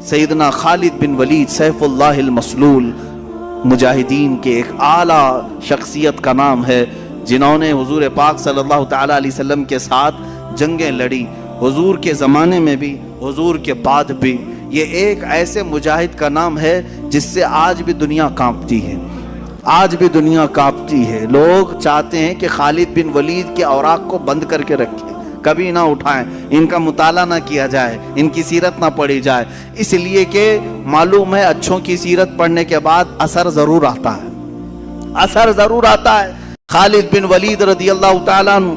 سیدنا خالد بن ولید سیف اللہ المسلول مجاہدین کے ایک اعلیٰ شخصیت کا نام ہے، جنہوں نے حضور پاک صلی اللہ تعالیٰ علیہ وسلم کے ساتھ جنگیں لڑی، حضور کے زمانے میں بھی، حضور کے بعد بھی۔ یہ ایک ایسے مجاہد کا نام ہے جس سے آج بھی دنیا کانپتی ہے، آج بھی دنیا کانپتی ہے۔ لوگ چاہتے ہیں کہ خالد بن ولید کے اوراق کو بند کر کے رکھیں، کبھی نہ اٹھائیں، ان کا مطالعہ نہ کیا جائے، ان کی سیرت نہ پڑھی جائے، اس لیے کہ معلوم ہے اچھوں کی سیرت پڑھنے کے بعد اثر ضرور آتا ہے، اثر ضرور آتا ہے۔ خالد بن ولید رضی اللہ تعالیٰ عنہ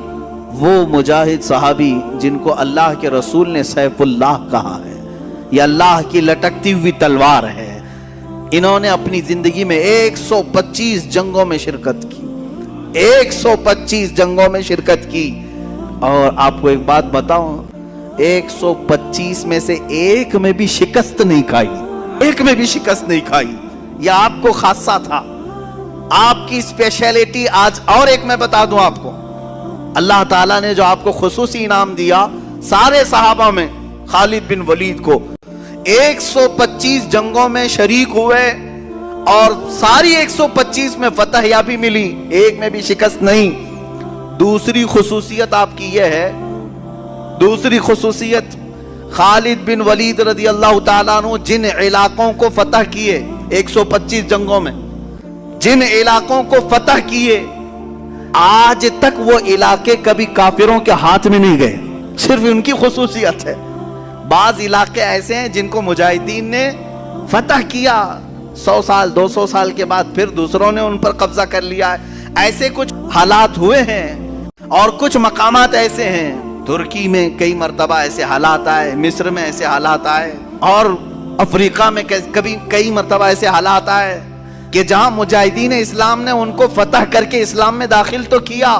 وہ مجاہد صحابی جن کو اللہ کے رسول نے سیف اللہ کہا ہے، یہ اللہ کی لٹکتی ہوئی تلوار ہے۔ انہوں نے اپنی زندگی میں 125 جنگوں میں شرکت کی، 125 جنگوں میں شرکت کی، اور آپ کو ایک بات بتاؤں، 125 میں سے ایک میں بھی شکست نہیں کھائی، ایک میں بھی شکست نہیں کھائی۔ یہ آپ کو خاصہ تھا، آپ کی اسپیشلٹی۔ آج اور ایک میں بتا دوں آپ کو، اللہ تعالیٰ نے جو آپ کو خصوصی انعام دیا سارے صحابہ میں، خالد بن ولید کو 125 جنگوں میں شریک ہوئے اور ساری 125 میں فتح یابی ملی، ایک میں بھی شکست نہیں۔ دوسری خصوصیت آپ کی یہ ہے، دوسری خصوصیت، خالد بن ولید رضی اللہ تعالیٰ عنہ جن علاقوں کو فتح کیے 125 جنگوں میں، جن علاقوں کو فتح کیے، آج تک وہ علاقے کبھی کافروں کے ہاتھ میں نہیں گئے، صرف ان کی خصوصیت ہے۔ بعض علاقے ایسے ہیں جن کو مجاہدین نے فتح کیا، 100 سال 200 سال کے بعد پھر دوسروں نے ان پر قبضہ کر لیا ہے، ایسے کچھ حالات ہوئے ہیں۔ اور کچھ مقامات ایسے ہیں، ترکی میں کئی مرتبہ ایسے حالات آئے، مصر میں ایسے حالات آئے، اور افریقہ میں کبھی کئی مرتبہ ایسے حالات آئے کہ جہاں مجاہدین اسلام نے ان کو فتح کر کے اسلام میں داخل تو کیا،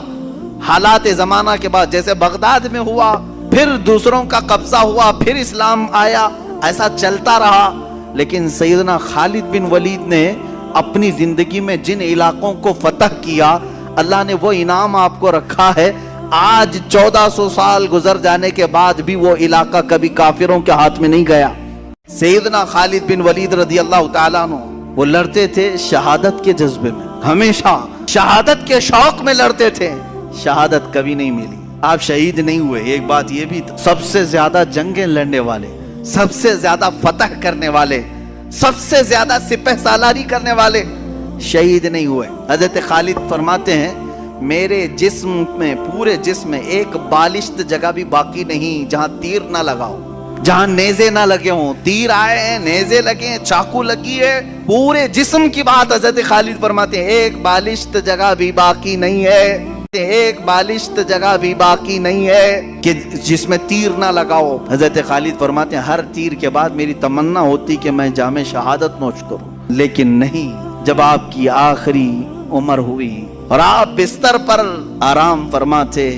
حالات زمانہ کے بعد جیسے بغداد میں ہوا، پھر دوسروں کا قبضہ ہوا، پھر اسلام آیا، ایسا چلتا رہا۔ لیکن سیدنا خالد بن ولید نے اپنی زندگی میں جن علاقوں کو فتح کیا، اللہ نے وہ انعام آپ کو رکھا ہے۔ آج 1400 سال گزر جانے کے بعد بھی وہ علاقہ کبھی کافروں کے ہاتھ میں نہیں گیا۔ سیدنا خالد بن ولید رضی اللہ تعالیٰ عنہ وہ لڑتے تھے شہادت کے جذبے میں، ہمیشہ شہادت کے شوق میں لڑتے تھے، شہادت کبھی نہیں ملی، آپ شہید نہیں ہوئے۔ ایک بات یہ بھی، سب سے زیادہ جنگیں لڑنے والے، سب سے زیادہ فتح کرنے والے، سب سے زیادہ سپہ سالاری کرنے والے شہید نہیں ہوئے۔ حضرت خالد فرماتے ہیں میرے جسم میں، پورے جسم میں ایک بالشت جگہ بھی باقی نہیں جہاں تیر نہ لگاؤ، جہاں نیزے نہ لگے ہوں، تیر آئے ہیں، نیزے لگے ہیں، چاقو لگی ہے، پورے جسم کی بات حضرت خالد فرماتے ہیں ایک بالشت جگہ بھی باقی نہیں ہے، ایک بالشت جگہ بھی باقی نہیں ہے کہ جس میں تیر نہ لگاؤ۔ حضرت خالد فرماتے ہیں ہر تیر کے بعد میری تمنا ہوتی کہ میں جام شہادت نوش کروں، لیکن نہیں، جب آپ کی آخری عمر ہوئی اور آپ بستر پر آرام فرماتے،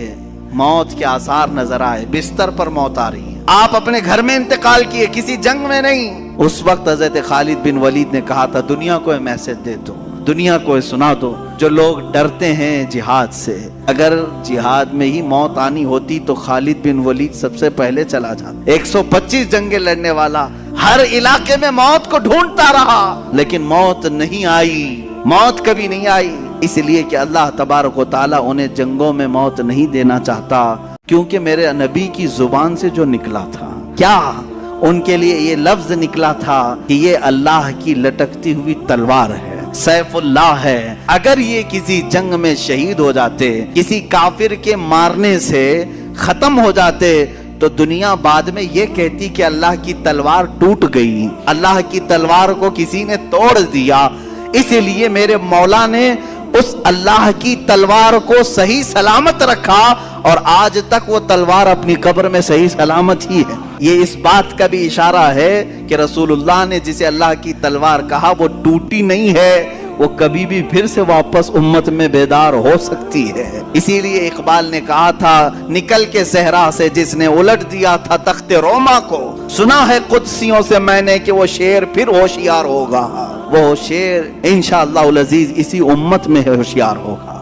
موت کے آثار نظر آئے، بستر پر موت آ رہی ہے، آپ اپنے گھر میں انتقال کیے، کسی جنگ میں نہیں۔ اس وقت حضرت خالد بن ولید نے کہا تھا دنیا کو میسج دے دو، دنیا کو سنا دو، جو لوگ ڈرتے ہیں جہاد سے، اگر جہاد میں ہی موت آنی ہوتی تو خالد بن ولید سب سے پہلے چلا جاتا۔ 125 جنگیں لڑنے والا ہر علاقے میں موت کو ڈھونڈتا رہا، لیکن موت نہیں آئی، موت کبھی نہیں آئی، اس لیے کہ اللہ تبارک و تعالیٰ انہیں جنگوں میں موت نہیں دینا چاہتا، کیونکہ میرے نبی کی زبان سے جو نکلا تھا، کیا ان کے لیے یہ لفظ نکلا تھا کہ یہ اللہ کی لٹکتی ہوئی تلوار ہے، سیف اللہ ہے۔ اگر یہ کسی جنگ میں شہید ہو جاتے، کسی کافر کے مارنے سے ختم ہو جاتے، تو دنیا بعد میں یہ کہتی کہ اللہ کی تلوار ٹوٹ گئی، اللہ کی تلوار کو کسی نے توڑ دیا۔ اس لیے میرے مولا نے اس اللہ کی تلوار کو صحیح سلامت رکھا، اور آج تک وہ تلوار اپنی قبر میں صحیح سلامت ہی ہے۔ یہ اس بات کا بھی اشارہ ہے کہ رسول اللہ نے جسے اللہ کی تلوار کہا وہ ٹوٹی نہیں ہے، وہ کبھی بھی پھر سے واپس امت میں بیدار ہو سکتی ہے۔ اسی لیے اقبال نے کہا تھا نکل کے صحرا سے جس نے الٹ دیا تھا تخت روما کو، سنا ہے قدسیوں سے میں نے کہ وہ شیر پھر ہوشیار ہوگا، وہ شیر انشاءاللہ العزیز اسی امت میں ہوشیار ہوگا۔